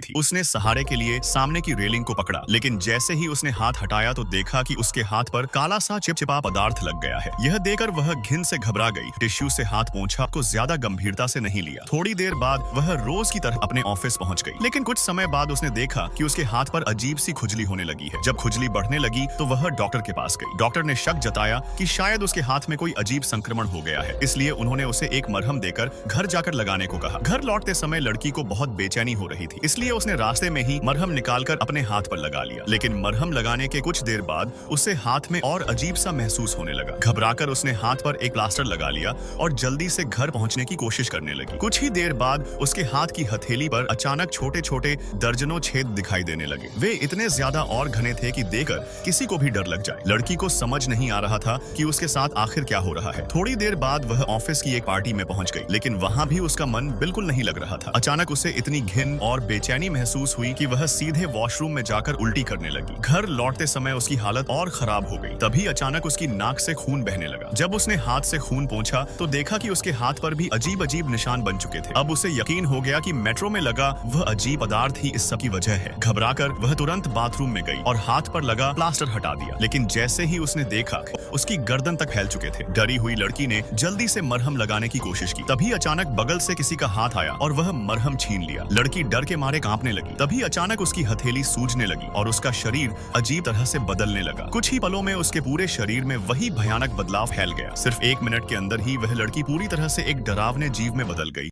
थी। उसने सहारे के लिए सामने की रेलिंग को पकड़ा, लेकिन जैसे ही उसने हाथ हटाया तो देखा कि उसके हाथ पर काला सा चिपचिपा पदार्थ लग गया है। यह देखकर वह घिन से घबरा गई। टिश्यू से हाथ पोंछा, को ज्यादा गंभीरता से नहीं लिया। थोड़ी देर बाद वह रोज की तरह अपने ऑफिस पहुंच गई, लेकिन कुछ समय बाद उसने देखा कि उसके हाथ पर अजीब सी खुजली होने लगी है। जब खुजली बढ़ने लगी तो वह डॉक्टर के पास गई। डॉक्टर ने शक जताया कि शायद उसके हाथ में कोई अजीब संक्रमण हो गया है, इसलिए उन्होंने उसे एक मरहम देकर घर जाकर लगाने को कहा। घर लौटते समय लड़की को बहुत बेचैनी हो रही थी, इसलिए उसने रास्ते में ही मरहम निकालकर अपने हाथ पर लगा लिया। लेकिन मरहम लगाने के कुछ देर बाद उसे हाथ में और अजीब सा महसूस होने लगा। घबराकर उसने हाथ पर एक प्लास्टर लगा लिया और जल्दी से घर पहुंचने की कोशिश करने लगी। कुछ ही देर बाद उसके हाथ की हथेली पर अचानक छोटे छोटे दर्जनों छेद दिखाई देने लगे। वे इतने ज्यादा और घने थे कि देखकर किसी को भी डर लग जाए। लड़की को समझ नहीं आ रहा था कि उसके साथ आखिर क्या हो रहा है। थोड़ी देर बाद वह ऑफिस की एक पार्टी में पहुंच गई, लेकिन वहां भी उसका मन बिल्कुल नहीं लग रहा था। अचानक उसे इतनी घिन और बेचैनी महसूस हुई कि वह सीधे वॉशरूम में जाकर उल्टी करने लगी। घर लौटते समय उसकी हालत और खराब हो गई। तभी अचानक उसकी नाक से खून बहने लगा। जब उसने हाथ से खून पोंछा तो देखा कि उसके हाथ पर भी अजीब अजीब निशान बन चुके थे। अब उसे यकीन हो गया कि मेट्रो में लगा वह अजीब पदार्थ ही इस सब की वजह है। घबराकर वह तुरंत बाथरूम में गई और हाथ पर लगा प्लास्टर हटा दिया, लेकिन जैसे ही उसने देखा उसकी गर्दन तक फैल चुके थे। डरी हुई लड़की ने जल्दी से मरहम लगाने की कोशिश की। तभी अचानक बगल से किसी का हाथ आया और वह मरहम छीन लिया। लड़की डर के मारे कांपने लगी। तभी अचानक उसकी हथेली सूजने लगी और उसका शरीर अजीब तरह से बदलने लगा। कुछ ही पलों में उसके पूरे शरीर में वही भयानक बदलाव फैल गया। सिर्फ 1 मिनट के अंदर ही वह लड़की पूरी तरह से एक डरावने जीव में बदल गई।